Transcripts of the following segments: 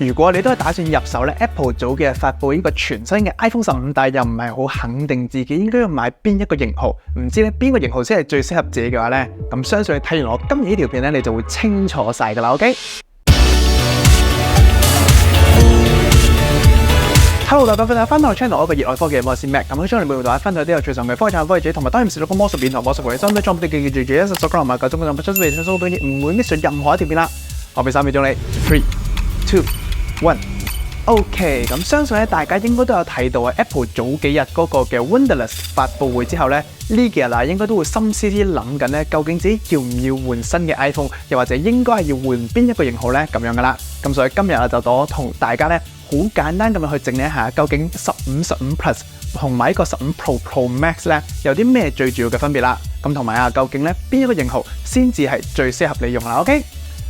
如果你都係打算入手咧 Apple 早幾日發布呢個全新嘅 iPhone 15，但係又唔係好肯定自己應該要買邊一個型號，唔知咧邊個型號先係最適合自己嘅話咧，咁相信你睇完我今日呢條片咧，你就會清楚晒噶啦 OK。Hello， 大家翻到我 channel， 我個熱愛科技嘅我係 Mac， 咁喺 channel 裏面同大家分享啲有最新嘅科技產品、科技者，同埋當然唔少到魔術片同魔術嘅相對裝備嘅記住一subscribe同埋夠鐘嘅不出俾你收到唔會 miss 任何一條片啦。我俾3秒鐘你 ，3、2、1。OK， 咁相信咧，大家應該都有睇到啊 Apple 早幾日嗰個嘅 Wonderlist 發佈會之後咧，呢幾日啊應該都會心思啲諗緊咧，究竟自己要唔要換新嘅 iPhone， 又或者應該係要換邊一個型號咧咁樣噶啦。咁所以今日啊就我同大家咧好簡單咁樣去整理一下，究竟15、15 Plus 同埋呢個15 Pro Max 咧有啲咩最主要嘅分別啦。咁同埋啊，究竟咧邊一個型號先至係最適合你用啦 ？OK。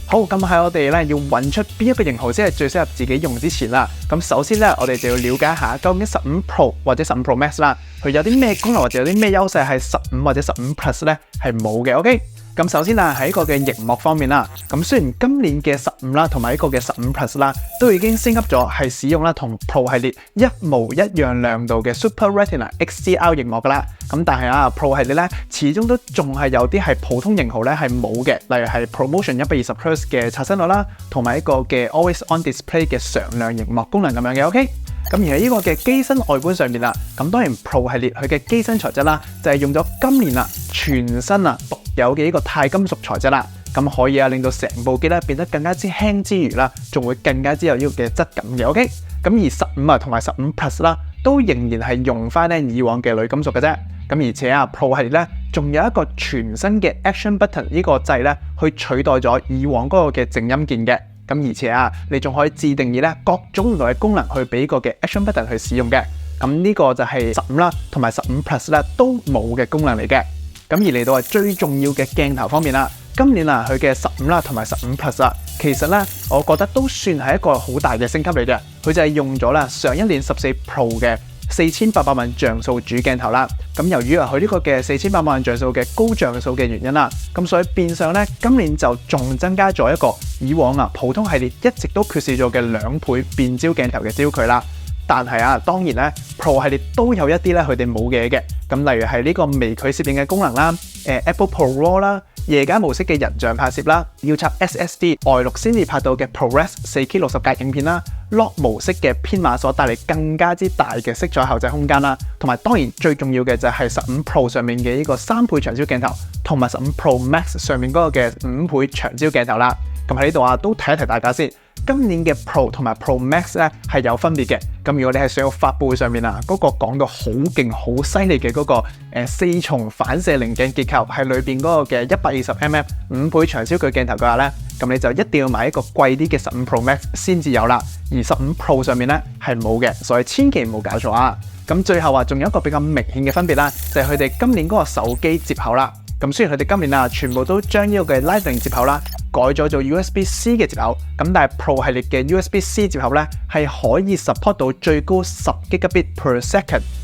好，咁喺我哋咧要揾出邊一個型號先係最適合自己用之前啦，咁首先咧我哋就要了解一下究竟15 Pro 或者15 Pro Max 啦，佢有啲咩功能或者有啲咩優勢係15或者15 Plus 咧係冇嘅 ，OK。咁首先啊喺呢個嘅熒幕方面啦，咁雖然今年嘅15啦同埋呢個嘅15 Plus 啦都已經升級咗，係使用啦同 Pro 系列一模一樣亮度嘅 Super Retina XDR 熒幕噶啦，咁但係啊 Pro 系列咧始終都仲係有啲係普通型號咧係冇嘅，例如係 ProMotion 120Hz 嘅刷新率啦，同埋一個嘅 Always On Display 嘅常亮熒幕功能咁樣嘅 ，OK。咁而喺呢個嘅機身外觀上面啦，咁當然 Pro 系列佢嘅機身材質啦，就係用咗今年啊全新啊獨有嘅呢個鈦金屬材質啦，咁可以啊令到成部機咧變得更加之輕之餘啦，仲會更加之有呢個嘅質感嘅 ，OK。咁而15啊同埋15 Plus 啦，都仍然係用翻咧以往嘅鋁金屬嘅啫，咁而且啊 Pro 系列咧仲有一個全新嘅 Action Button 呢個掣咧，去取代咗以往嗰個嘅靜音鍵嘅。咁而且啊，你仲可以自定義咧各種唔同嘅功能去俾個嘅 Action Button 去使用嘅。咁呢個就係15啦，同埋15 Plus 咧都冇嘅功能嚟嘅。咁而嚟到係最重要嘅鏡頭方面啦，今年啊佢嘅15啦同埋15 Plus 啊，其實咧我覺得都算係一個好大嘅升級嚟嘅。佢就係用咗啦上一年14 Pro 嘅4800萬像素主鏡頭啦，咁由於佢呢個嘅4800萬像素嘅高像素嘅原因啦，咁所以變相咧今年就仲增加咗一個以往啊普通系列一直都缺少咗嘅2倍變焦鏡頭嘅焦距啦。但係啊，當然咧 Pro 系列都有一啲咧佢哋冇嘅嘢嘅，咁例如係呢個微距攝影嘅功能啦，Apple Pro RAW 啦，夜間模式嘅人像拍攝啦，要插 SSD 外錄先至拍到嘅 ProRes 4K 60格影片啦，Lock 模式嘅編碼所帶嚟更加之大嘅色彩後製空間啦，同埋當然最重要嘅就係15 Pro 上面嘅呢個3倍長焦鏡頭，同埋15 Pro Max 上面嗰個嘅5倍長焦鏡頭啦。咁喺呢度啊，都提一提大家先。今年嘅 Pro 同埋 Pro Max 咧係有分別嘅。咁如果你係上個發佈會上面啊，嗰個講到好勁、好犀利嘅嗰個4重反射棱鏡結構係裏邊嗰個嘅120mm 5倍長焦距鏡頭嘅話咧，咁你就一定要買一個貴啲嘅15 Pro Max 先至有啦。而15 Pro 上面咧係冇嘅，所以千祈唔好搞錯啊。咁最後啊，仲有一個比較明顯嘅分別啦，就係佢哋今年嗰個手機接口啦。咁雖然佢哋今年啊全部都將呢個嘅 Lightning 接口啦改咗做 USB-C 嘅接口，咁但係 Pro 系列嘅 USB-C 接口咧係可以 support 到最高10 Gbps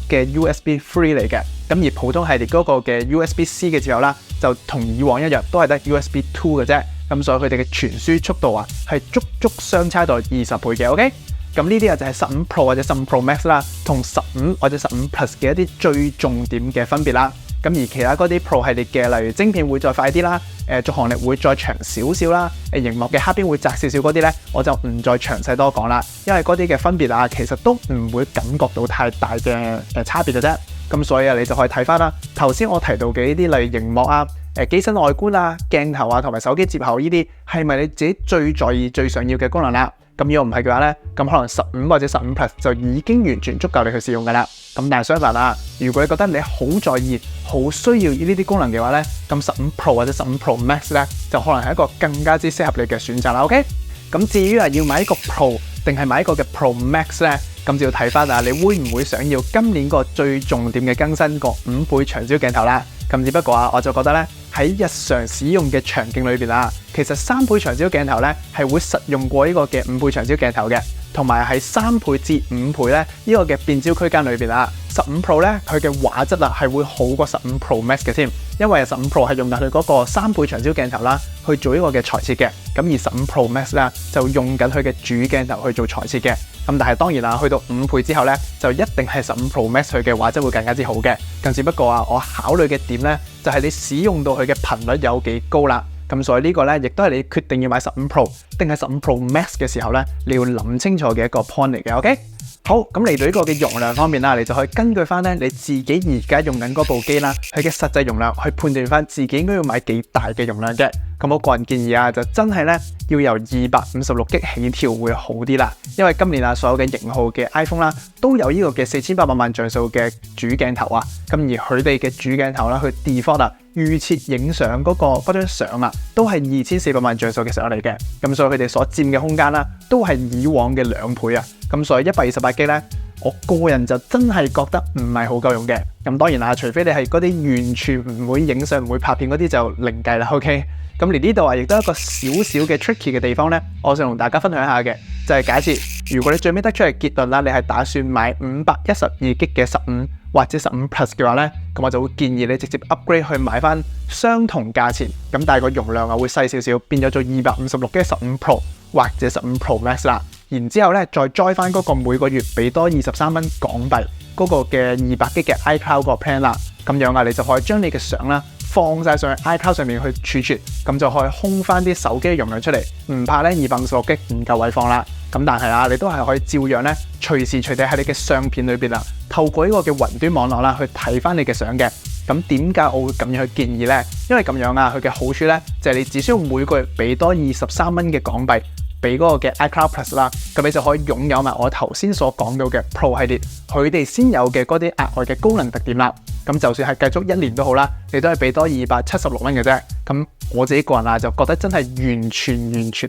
嘅 USB 3嚟嘅，咁而普通系列嗰個嘅 USB-C 嘅接口啦就同以往一樣都係得 USB 2嘅啫，咁所以佢哋嘅傳輸速度啊係足相差到20倍嘅 ，OK。咁呢啲啊就係15 Pro 或者15 Pro Max 啦，同15或者15 Plus 嘅一啲最重點嘅分別啦。咁而其他嗰啲 Pro 系列嘅，例如晶片會再快啲啦，續航力會再長少少啦，熒幕嘅黑邊會窄少少嗰啲咧，我就唔再詳細多講啦，因為嗰啲嘅分別啊，其實都唔會感覺到太大嘅差別嘅啫。咁所以啊，你就可以睇翻啦，頭先我提到嘅呢啲，例如熒幕啊、機身外觀啊、鏡頭啊同埋手機接口呢啲，係咪你自己最在意、最想要嘅功能啦？咁如果唔係嘅話咧，咁可能15或者15 Plus 就已經完全足夠你去使用㗎啦。咁但係相反啦，如果你覺得你好在意、好需要呢啲功能嘅話咧，咁15 Pro 或者15 Pro Max 咧，就可能係一個更加之適合你嘅選擇啦。OK， 咁至於啊要買一個 Pro 定係買一個嘅 Pro Max 咧，咁就要睇翻啊，你會唔會想要今年個最重點嘅更新個5倍長焦鏡頭啦？咁只不過啊，我就覺得咧喺日常使用嘅場景裏邊啊，其實3倍長焦鏡頭咧係會實用過呢個嘅5倍長焦鏡頭嘅。同埋喺3倍至5倍咧呢個嘅變焦區間裏邊啊，15 Pro 咧佢嘅畫質啊係會好過15 Pro Max 嘅添，因為15 Pro 係用緊佢嗰個3倍長焦鏡頭啦去做呢個嘅裁切嘅，咁而15 Pro Max 咧就用緊佢嘅主鏡頭去做裁切嘅，咁但係當然啦，去到5倍之後咧就一定係15 Pro Max 佢嘅畫質會更加之好嘅，咁只不過啊我考慮嘅點咧就係你使用到佢嘅頻率有幾高啦。咁所以呢個咧，亦都係你決定要買15 Pro 定係15 Pro Max 嘅時候咧，你要諗清楚嘅一個 point 嚟嘅 ，OK？ 好，咁嚟到呢個嘅容量方面啦，你就可以根據翻咧你自己而家用緊嗰部機啦，佢嘅實際容量去判斷翻自己應該要買幾大嘅容量嘅。咁我個人建議啊，就真係咧要由256G 起跳會好啲啦，因為今年啊所有嘅型號嘅 iPhone 啦都有呢個嘅4800萬像素嘅主鏡頭啊，咁而佢哋嘅主鏡頭啦，佢 default 啊預設影相嗰張相啊，都係2400萬像素嘅相嚟嘅，咁所以佢哋所佔嘅空間啦，都係以往嘅2倍啊，咁所以128G 咧，我個人就真係覺得唔係好夠用嘅。咁當然啦，除非你係嗰啲完全唔會影相、唔會拍片嗰啲就另計啦 ，OK？ 咁而呢度啊，亦都有一個少少嘅 tricky 嘅地方咧，我想同大家分享一下嘅，就係假設如果你最尾得出嚟結論啦，你係打算買512G 嘅15或者15 Plus 嘅話咧，咁我就會建議你直接 upgrade 去買翻相同價錢，咁但係個容量啊會細少少，變咗做256G 15 Pro 或者15 Pro Max 啦。然之後咧，再載翻嗰個每個月俾多23蚊港幣嗰個嘅200G 嘅 iCloud 個 plan 啦，咁樣啊，你就可以將你嘅相啦放晒上去 iCloud 上面去儲存，咁就可以空翻啲手機嘅容量出嚟，唔怕咧256G 唔夠位放啦。咁但係啊，你都係可以照樣咧隨時隨地喺你嘅相片裏邊啊，透過呢個嘅雲端網絡啦去睇翻你嘅相嘅。咁點解我會咁樣去建議呢？因為咁樣啊，佢嘅好處咧就係你只需要每個月俾多23蚊嘅港幣。俾嗰個嘅 iCloud Plus 啦，咁你就可以擁有埋我頭先所講到嘅 Pro 系列，佢哋先有嘅嗰啲額外嘅功能特點啦。咁就算係繼續1年都好啦，你都係俾多276蚊嘅啫。咁我自己個人啊，就覺得真係完全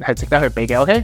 係值得去俾嘅。OK，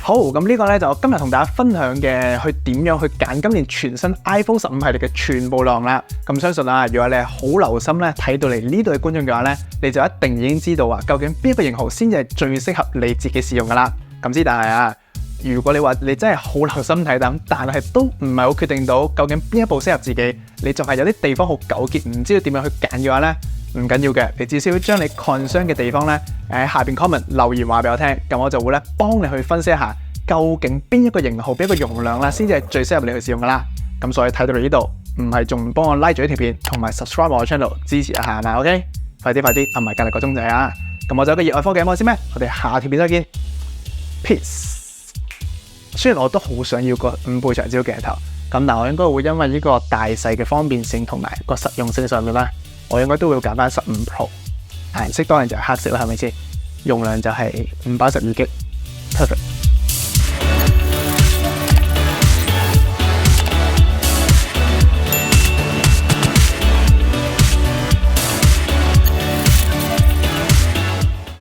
好，咁呢個咧就我今日同大家分享嘅，去點樣去揀今年全新 iPhone 15系列嘅全部內容啦。咁相信啊，如果你係好留心咧睇到嚟呢度嘅觀眾嘅話咧，你就一定已經知道啊，究竟邊一個型號先至係最適合你自己使用噶啦。咁之但係啊，如果你話你真係好留心睇但係都唔係好決定到究竟邊一部適合自己，你仲係有啲地方好糾結，唔知道點樣去揀嘅話呢，唔緊要嘅，你只需要將你 concern 嘅地方呢喺下邊 comment 留言話俾我聽，咁我就會咧幫你去分析一下究竟邊一個型號邊一個容量啦先至係最適合你去使用噶啦。咁所以睇到嚟呢度，唔係仲唔幫我 like 咗呢條片同埋 subscribe 我 channel 支持一下係咪 ？OK， 快啲撳埋隔離個鐘仔啊！咁我就有個熱愛科技嘅魔先咩？我哋下條片再見。Peace。雖然我都好想要個5倍長焦鏡頭，咁但我應該會因為呢個大細嘅方便性同埋個實用性上面啦，我應該都會揀翻15 Pro。顏色當然就係黑色啦，係咪先？容量就係512G，perfect。